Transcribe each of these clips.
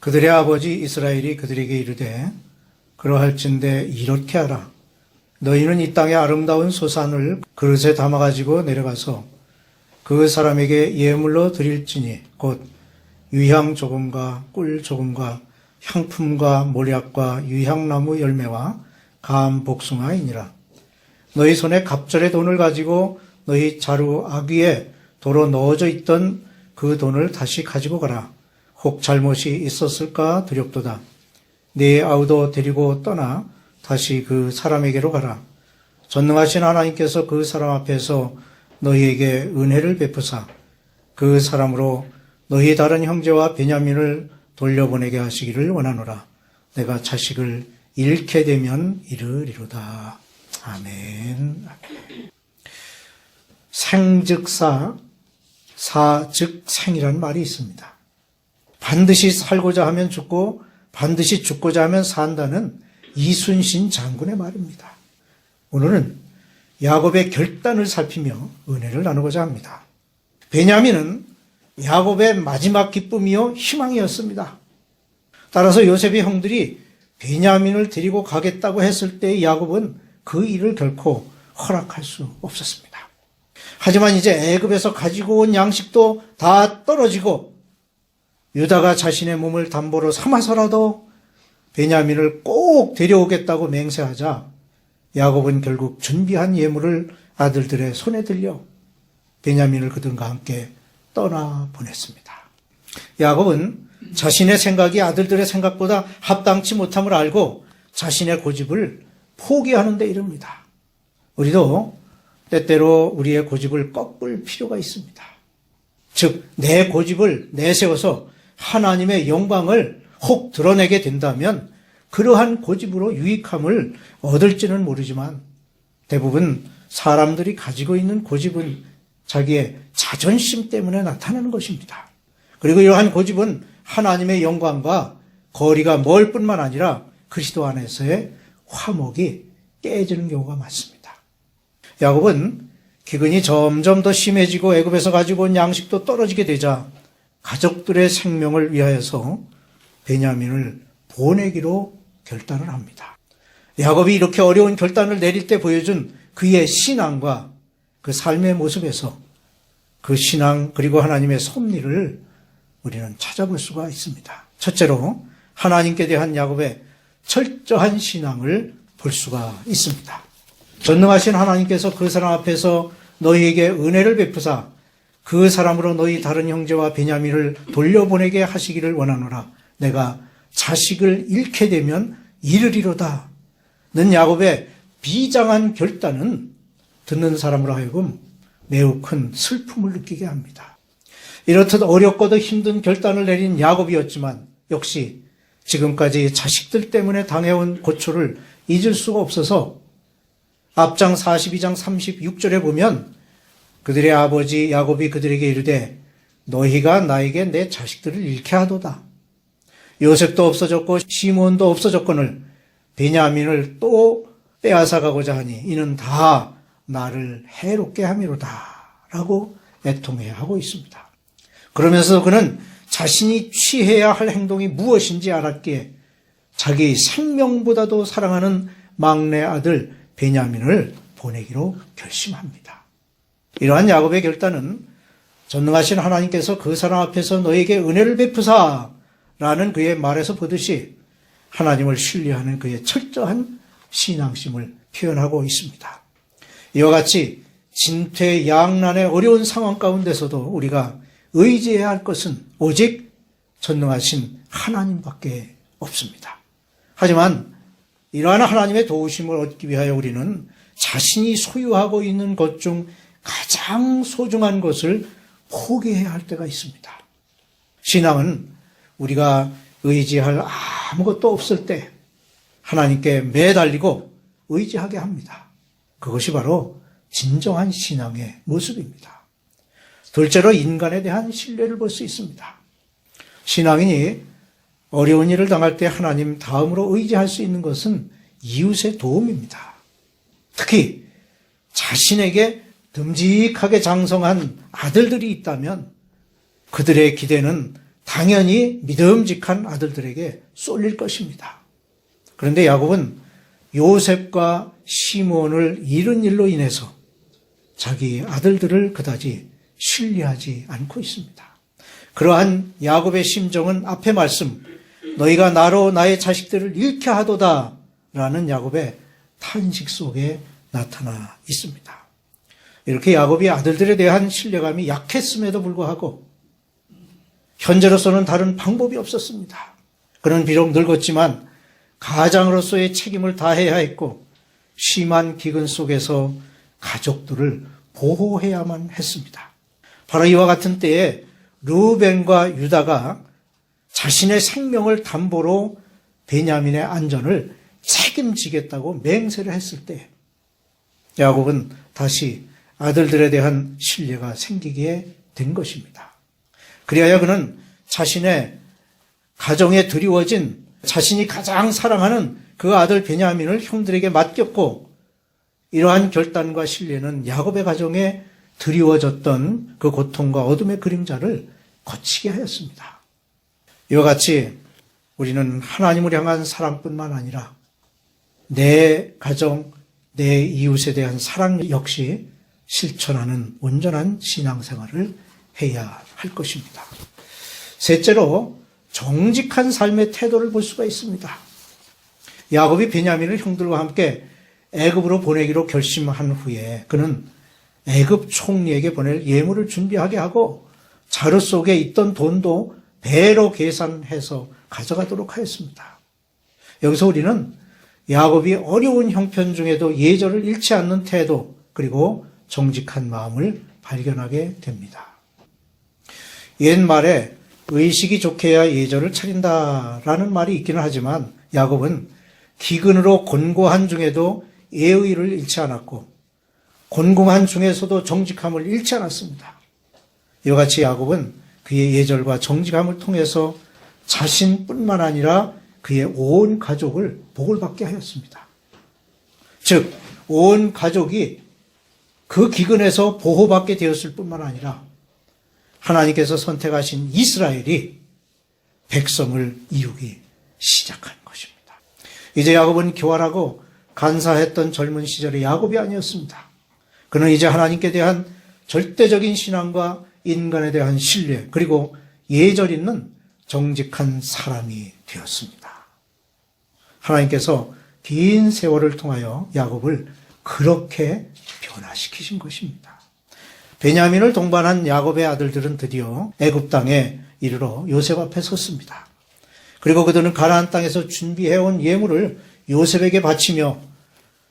그들의 아버지 이스라엘이 그들에게 이르되 그러할진대 이렇게 하라. 너희는 이 땅의 아름다운 소산을 그릇에 담아가지고 내려가서 그 사람에게 예물로 드릴지니 곧 유향 조금과 꿀 조금과 향품과 몰약과 유향나무 열매와 감 복숭아이니라. 너희 손에 갑절의 돈을 가지고 너희 자루 아귀에 도로 넣어져 있던 그 돈을 다시 가지고 가라. 혹 잘못이 있었을까 두렵도다. 네 아우도 데리고 떠나 다시 그 사람에게로 가라. 전능하신 하나님께서 그 사람 앞에서 너희에게 은혜를 베푸사 그 사람으로 너희 다른 형제와 베냐민을 돌려보내게 하시기를 원하노라. 내가 자식을 잃게 되면 이르리로다. 아멘. 생즉사, 사즉 생이라는 말이 있습니다. 반드시 살고자 하면 죽고 반드시 죽고자 하면 산다는 이순신 장군의 말입니다. 오늘은 야곱의 결단을 살피며 은혜를 나누고자 합니다. 베냐민은 야곱의 마지막 기쁨이요 희망이었습니다. 따라서 요셉의 형들이 베냐민을 데리고 가겠다고 했을 때 야곱은 그 일을 결코 허락할 수 없었습니다. 하지만 이제 애굽에서 가지고 온 양식도 다 떨어지고 유다가 자신의 몸을 담보로 삼아서라도 베냐민을 꼭 데려오겠다고 맹세하자 야곱은 결국 준비한 예물을 아들들의 손에 들려 베냐민을 그들과 함께 떠나보냈습니다. 야곱은 자신의 생각이 아들들의 생각보다 합당치 못함을 알고 자신의 고집을 포기하는 데 이릅니다. 우리도 때때로 우리의 고집을 꺾을 필요가 있습니다. 즉, 내 고집을 내세워서 하나님의 영광을 혹 드러내게 된다면 그러한 고집으로 유익함을 얻을지는 모르지만 대부분 사람들이 가지고 있는 고집은 자기의 자존심 때문에 나타나는 것입니다. 그리고 이러한 고집은 하나님의 영광과 거리가 멀 뿐만 아니라 그리스도 안에서의 화목이 깨지는 경우가 많습니다. 야곱은 기근이 점점 더 심해지고 애굽에서 가지고 온 양식도 떨어지게 되자 가족들의 생명을 위하여서 베냐민을 보내기로 결단을 합니다. 야곱이 이렇게 어려운 결단을 내릴 때 보여준 그의 신앙과 그 삶의 모습에서 그 신앙 그리고 하나님의 섭리를 우리는 찾아볼 수가 있습니다. 첫째로 하나님께 대한 야곱의 철저한 신앙을 볼 수가 있습니다. 전능하신 하나님께서 그 사람 앞에서 너희에게 은혜를 베푸사 그 사람으로 너희 다른 형제와 베냐민을 돌려보내게 하시기를 원하노라. 내가 자식을 잃게 되면 이르리로다. 는 야곱의 비장한 결단은 듣는 사람으로 하여금 매우 큰 슬픔을 느끼게 합니다. 이렇듯 어렵고도 힘든 결단을 내린 야곱이었지만 역시 지금까지 자식들 때문에 당해온 고초를 잊을 수가 없어서 앞장 42장 36절에 보면 그들의 아버지 야곱이 그들에게 이르되 너희가 나에게 내 자식들을 잃게 하도다. 요셉도 없어졌고 시몬도 없어졌거늘 베냐민을 또 빼앗아가고자 하니 이는 다 나를 해롭게 함이로다 라고 애통해 하고 있습니다. 그러면서 그는 자신이 취해야 할 행동이 무엇인지 알았기에 자기 생명보다도 사랑하는 막내 아들 베냐민을 보내기로 결심합니다. 이러한 야곱의 결단은 전능하신 하나님께서 그 사람 앞에서 너에게 은혜를 베푸사 라는 그의 말에서 보듯이 하나님을 신뢰하는 그의 철저한 신앙심을 표현하고 있습니다. 이와 같이 진퇴양난의 어려운 상황 가운데서도 우리가 의지해야 할 것은 오직 전능하신 하나님밖에 없습니다. 하지만 이러한 하나님의 도우심을 얻기 위하여 우리는 자신이 소유하고 있는 것 중 가장 소중한 것을 포기해야 할 때가 있습니다. 신앙은 우리가 의지할 아무것도 없을 때 하나님께 매달리고 의지하게 합니다. 그것이 바로 진정한 신앙의 모습입니다. 둘째로 인간에 대한 신뢰를 볼 수 있습니다. 신앙인이 어려운 일을 당할 때 하나님 다음으로 의지할 수 있는 것은 이웃의 도움입니다. 특히 자신에게 듬직하게 장성한 아들들이 있다면 그들의 기대는 당연히 믿음직한 아들들에게 쏠릴 것입니다. 그런데 야곱은 요셉과 시몬을 잃은 일로 인해서 자기 아들들을 그다지 신뢰하지 않고 있습니다. 그러한 야곱의 심정은 앞의 말씀, 너희가 나로 나의 자식들을 잃게 하도다 라는 야곱의 탄식 속에 나타나 있습니다. 이렇게 야곱이 아들들에 대한 신뢰감이 약했음에도 불구하고 현재로서는 다른 방법이 없었습니다. 그는 비록 늙었지만 가장으로서의 책임을 다해야 했고 심한 기근 속에서 가족들을 보호해야만 했습니다. 바로 이와 같은 때에 르우벤과 유다가 자신의 생명을 담보로 베냐민의 안전을 책임지겠다고 맹세를 했을 때 야곱은 다시 아들들에 대한 신뢰가 생기게 된 것입니다. 그리하여 그는 자신의 가정에 드리워진 자신이 가장 사랑하는 그 아들 베냐민을 형들에게 맡겼고 이러한 결단과 신뢰는 야곱의 가정에 드리워졌던 그 고통과 어둠의 그림자를 거치게 하였습니다. 이와 같이 우리는 하나님을 향한 사랑뿐만 아니라 내 가정, 내 이웃에 대한 사랑 역시 실천하는 온전한 신앙생활을 해야 할 것입니다. 셋째로 정직한 삶의 태도를 볼 수가 있습니다. 야곱이 베냐민을 형들과 함께 애굽으로 보내기로 결심한 후에 그는 애굽 총리에게 보낼 예물을 준비하게 하고 자루 속에 있던 돈도 배로 계산해서 가져가도록 하였습니다. 여기서 우리는 야곱이 어려운 형편 중에도 예절을 잃지 않는 태도 그리고 정직한 마음을 발견하게 됩니다. 옛말에 의식이 좋게야 예절을 차린다라는 말이 있기는 하지만 야곱은 기근으로 곤고한 중에도 예의를 잃지 않았고 곤궁한 중에서도 정직함을 잃지 않았습니다. 이와 같이 야곱은 그의 예절과 정직함을 통해서 자신뿐만 아니라 그의 온 가족을 복을 받게 하였습니다. 즉, 온 가족이 그 기근에서 보호받게 되었을 뿐만 아니라 하나님께서 선택하신 이스라엘이 백성을 이루기 시작한 것입니다. 이제 야곱은 교활하고 간사했던 젊은 시절의 야곱이 아니었습니다. 그는 이제 하나님께 대한 절대적인 신앙과 인간에 대한 신뢰 그리고 예절 있는 정직한 사람이 되었습니다. 하나님께서 긴 세월을 통하여 야곱을 그렇게 변화시키신 것입니다. 베냐민을 동반한 야곱의 아들들은 드디어 애굽 땅에 이르러 요셉 앞에 섰습니다. 그리고 그들은 가나안 땅에서 준비해온 예물을 요셉에게 바치며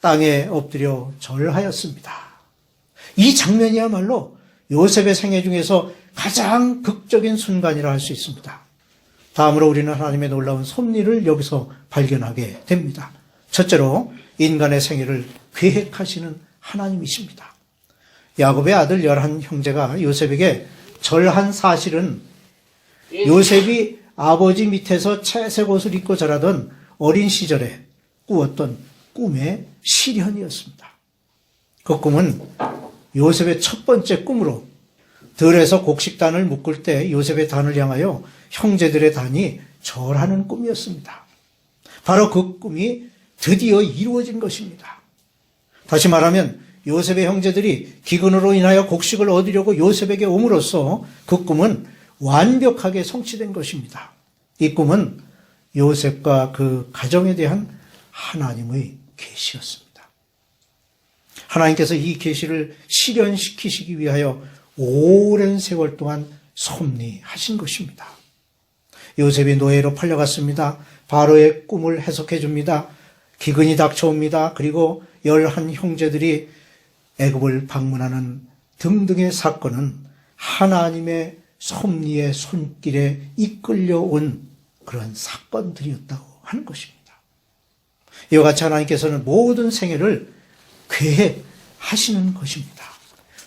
땅에 엎드려 절하였습니다. 이 장면이야말로 요셉의 생애 중에서 가장 극적인 순간이라 할 수 있습니다. 다음으로 우리는 하나님의 놀라운 섭리를 여기서 발견하게 됩니다. 첫째로 인간의 생애를 계획하시는 하나님이십니다. 야곱의 아들 11 형제가 요셉에게 절한 사실은 요셉이 아버지 밑에서 채색 옷을 입고 자라던 어린 시절에 꾸었던 꿈의 실현이었습니다. 그 꿈은 요셉의 첫 번째 꿈으로 들에서 곡식단을 묶을 때 요셉의 단을 향하여 형제들의 단이 절하는 꿈이었습니다. 바로 그 꿈이 드디어 이루어진 것입니다. 다시 말하면 요셉의 형제들이 기근으로 인하여 곡식을 얻으려고 요셉에게 옴으로써 그 꿈은 완벽하게 성취된 것입니다. 이 꿈은 요셉과 그 가정에 대한 하나님의 계시였습니다. 하나님께서 이 계시를 실현시키시기 위하여 오랜 세월 동안 섭리하신 것입니다. 요셉이 노예로 팔려갔습니다. 바로의 꿈을 해석해 줍니다. 기근이 닥쳐옵니다. 그리고 11 형제들이 애굽을 방문하는 등등의 사건은 하나님의 섭리의 손길에 이끌려온 그런 사건들이었다고 하는 것입니다. 이와 같이 하나님께서는 모든 생애를 계획하시는 것입니다.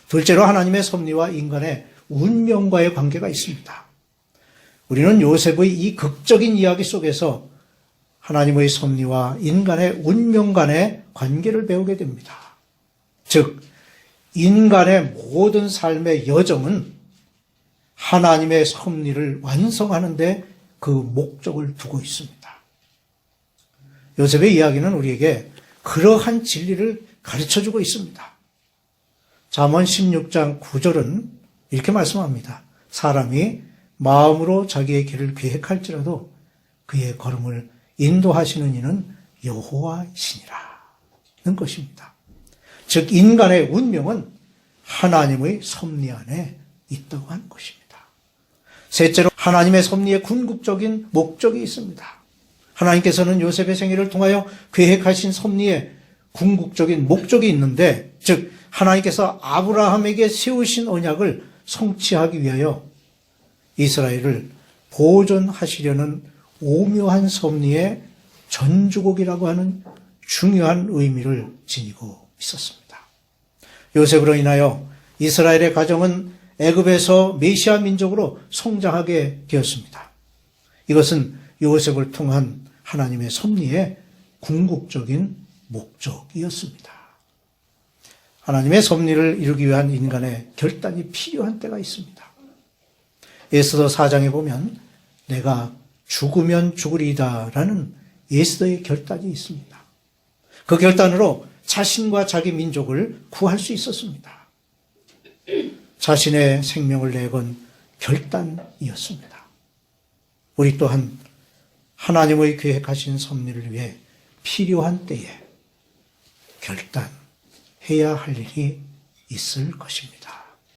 둘째로 하나님의 섭리와 인간의 운명과의 관계가 있습니다. 우리는 요셉의 이 극적인 이야기 속에서 하나님의 섭리와 인간의 운명 간의 관계를 배우게 됩니다. 즉, 인간의 모든 삶의 여정은 하나님의 섭리를 완성하는데 그 목적을 두고 있습니다. 요셉의 이야기는 우리에게 그러한 진리를 가르쳐주고 있습니다. 잠언 16장 9절은 이렇게 말씀합니다. 사람이 마음으로 자기의 길을 계획할지라도 그의 걸음을 인도하시는 이는 여호와이시니라 는 것입니다. 즉 인간의 운명은 하나님의 섭리 안에 있다고 하는 것입니다. 셋째로 하나님의 섭리에 궁극적인 목적이 있습니다. 하나님께서는 요셉의 생애를 통하여 계획하신 섭리에 궁극적인 목적이 있는데, 즉 하나님께서 아브라함에게 세우신 언약을 성취하기 위하여 이스라엘을 보존하시려는 오묘한 섭리의 전주곡이라고 하는 중요한 의미를 지니고 있었습니다. 요셉으로 인하여 이스라엘의 가정은 애굽에서 메시아 민족으로 성장하게 되었습니다. 이것은 요셉을 통한 하나님의 섭리의 궁극적인 목적이었습니다. 하나님의 섭리를 이루기 위한 인간의 결단이 필요한 때가 있습니다. 에스더 4장에 보면 내가 죽으면 죽으리이다 라는 에스더의 결단이 있습니다. 그 결단으로 자신과 자기 민족을 구할 수 있었습니다. 자신의 생명을 내건 결단이었습니다. 우리 또한 하나님의 계획하신 섭리를 위해 필요한 때에 결단해야 할 일이 있을 것입니다.